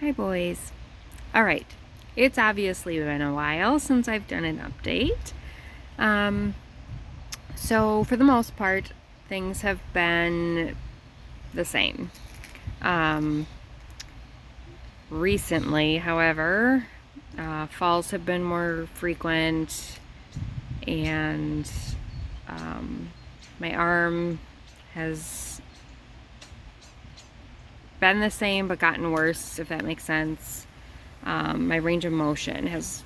Hi boys. Alright, it's obviously been a while since I've done an update. So for the most part, things have been the same. Recently, however, falls have been more frequent, and my arm has been the same but gotten worse, if that makes sense. My range of motion has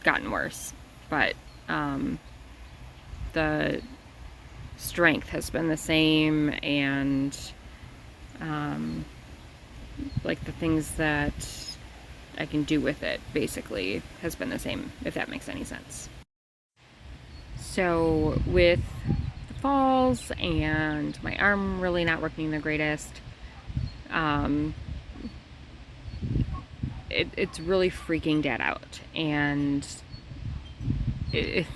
gotten worse, but the strength has been the same, and like the things that I can do with it basically has been the same, if that makes any sense. So with the falls and my arm really not working the greatest, it's really freaking Dad out, and it's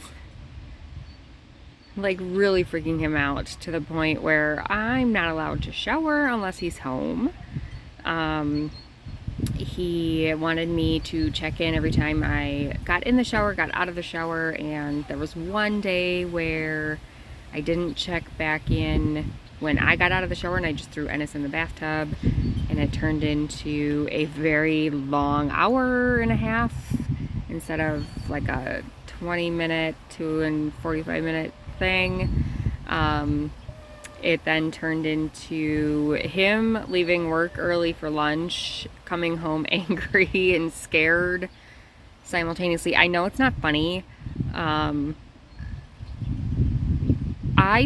like really freaking him out to the point where I'm not allowed to shower unless he's home. He wanted me to check in every time I got in the shower, got out of the shower, and there was one day where I didn't check back in when I got out of the shower, and I just threw Ennis in the bathtub, and it turned into a very long hour and a half instead of like a 20-minute to 45-minute thing. It then turned into him leaving work early for lunch, coming home angry and scared simultaneously. I know it's not funny. I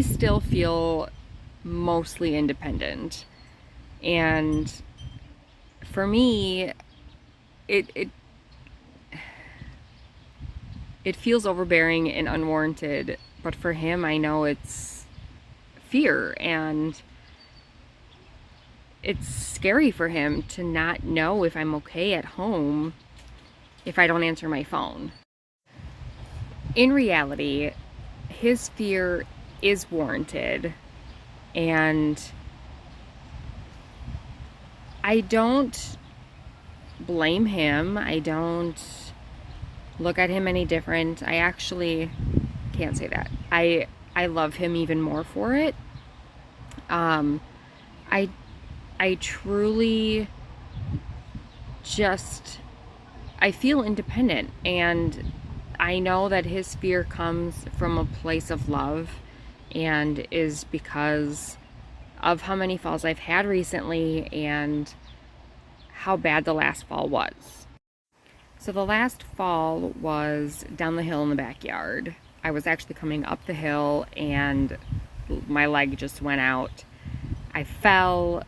still feel mostly independent, and for me, it feels overbearing and unwarranted, but for him, I know it's fear, and it's scary for him to not know if I'm okay at home if I don't answer my phone. In reality, his fear is warranted, and I don't blame him. I don't look at him any different. I actually can't say that. I love him even more for it. I truly just, I feel independent, and I know that his fear comes from a place of love and is because of how many falls I've had recently and how bad the last fall was. So the last fall was down the hill in the backyard. I was actually coming up the hill and my leg just went out. I fell.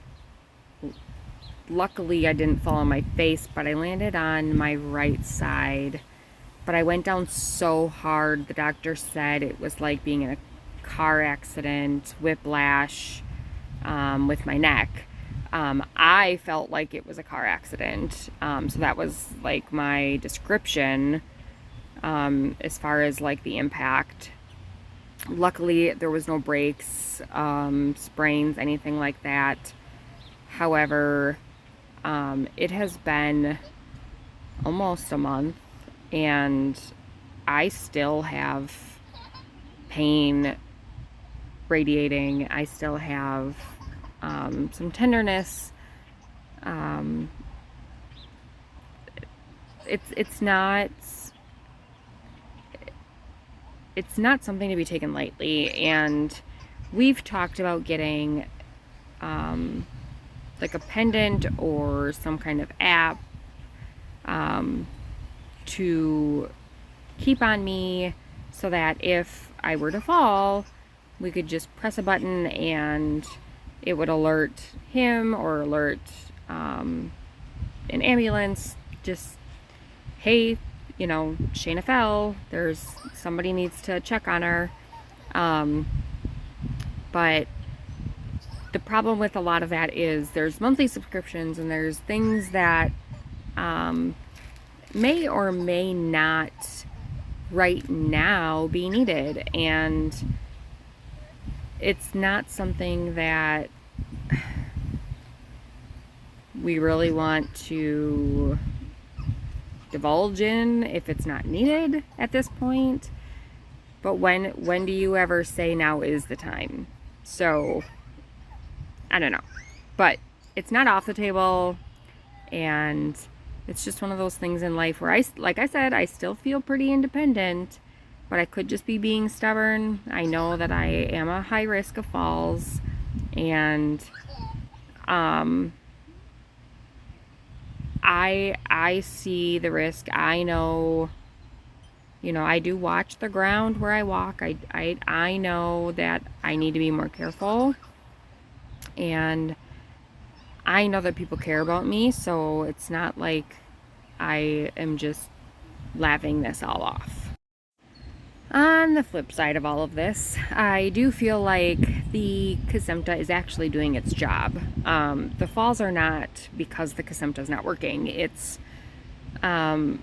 Luckily, I didn't fall on my face, but I landed on my right side. But I went down so hard, the doctor said it was like being in a car accident, whiplash, with my neck. I felt like it was a car accident. So that was like my description, as far as like the impact. Luckily, there was no breaks, sprains, anything like that. However, it has been almost a month, and I still have pain radiating. I still have some tenderness. It's not something to be taken lightly, and we've talked about getting like a pendant or some kind of app to keep on me, so that if I were to fall, we could just press a button and it would alert him or alert an ambulance, just, hey, Shayna fell, there's somebody needs to check on her. But the problem with a lot of that is there's monthly subscriptions, and there's things that may or may not right now be needed, and it's not something that we really want to divulge in if it's not needed at this point. But when do you ever say now is the time? So I don't know. But it's not off the table, and it's just one of those things in life where like I said, I still feel pretty independent, but I could just be being stubborn. I know that I am a high risk of falls, and I see the risk. I know, I do watch the ground where I walk. I know that I need to be more careful, and I know that people care about me, so it's not like I am just laughing this all off. On the flip side of all of this, I do feel like the kesimpta is actually doing its job. The falls are not because the kesimpta is not working. It's, I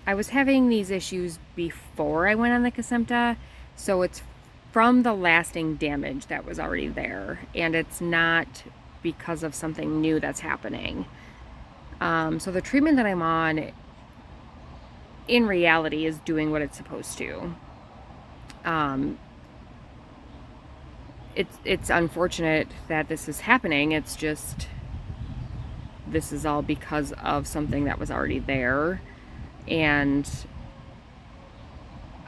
was having these issues before I went on the kesimpta, so it's from the lasting damage that was already there, and it's not because of something new that's happening. So the treatment that I'm on, in reality, is doing what it's supposed to. It's unfortunate that this is happening. It's just, this is all because of something that was already there. And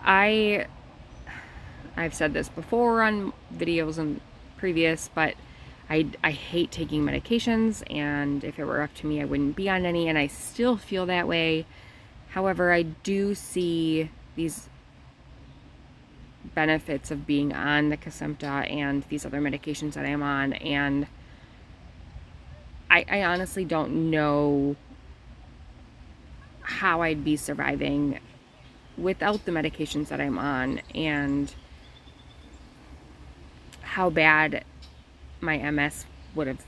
I've said this before on videos and previous, but I hate taking medications, and if it were up to me, I wouldn't be on any, and I still feel that way. However, I do see these benefits of being on the kesimpta and these other medications that I'm on, and I honestly don't know how I'd be surviving without the medications that I'm on, and how bad my MS would have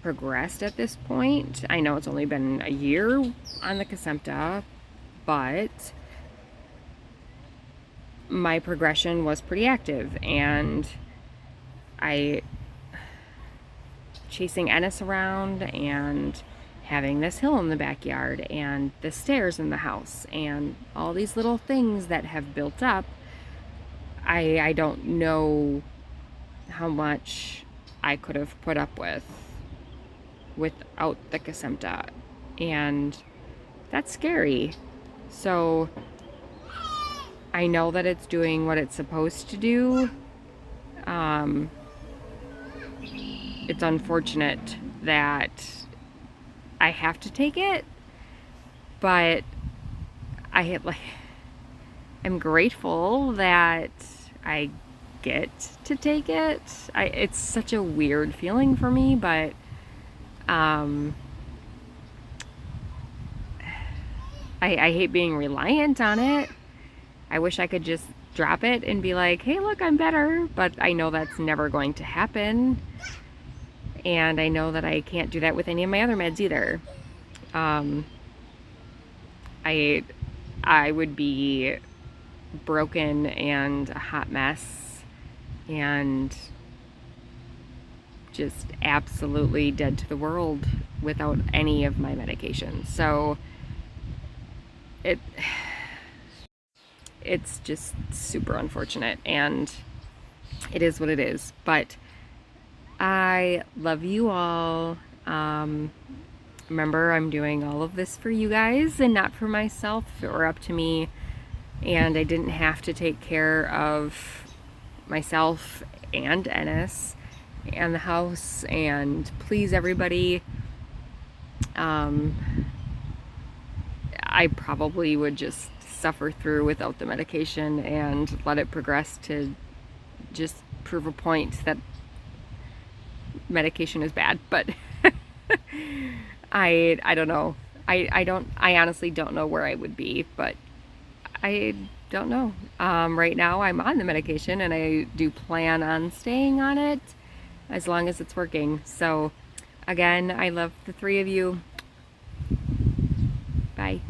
progressed at this point. I know it's only been a year on the kesimpta, but my progression was pretty active, and chasing Ennis around and having this hill in the backyard and the stairs in the house and all these little things that have built up, I don't know how much I could have put up with without the kesimpta, and that's scary. So I know that it's doing what it's supposed to do. It's unfortunate that I have to take it, but I'm grateful that I get to take it. It's such a weird feeling for me, but I hate being reliant on it. I wish I could just drop it and be like, hey, look, I'm better, but I know that's never going to happen. And I know that I can't do that with any of my other meds either. I would be broken and a hot mess and just absolutely dead to the world without any of my medications. So it's just super unfortunate, and it is what it is. But I love you all. Remember, I'm doing all of this for you guys and not for myself. If it were up to me and I didn't have to take care of myself and Ennis and the house and please everybody, I probably would just suffer through without the medication and let it progress to just prove a point that medication is bad. But I don't know. I honestly don't know where I would be, but I don't know. Right now I'm on the medication, and I do plan on staying on it as long as it's working. So again, I love the three of you. Bye.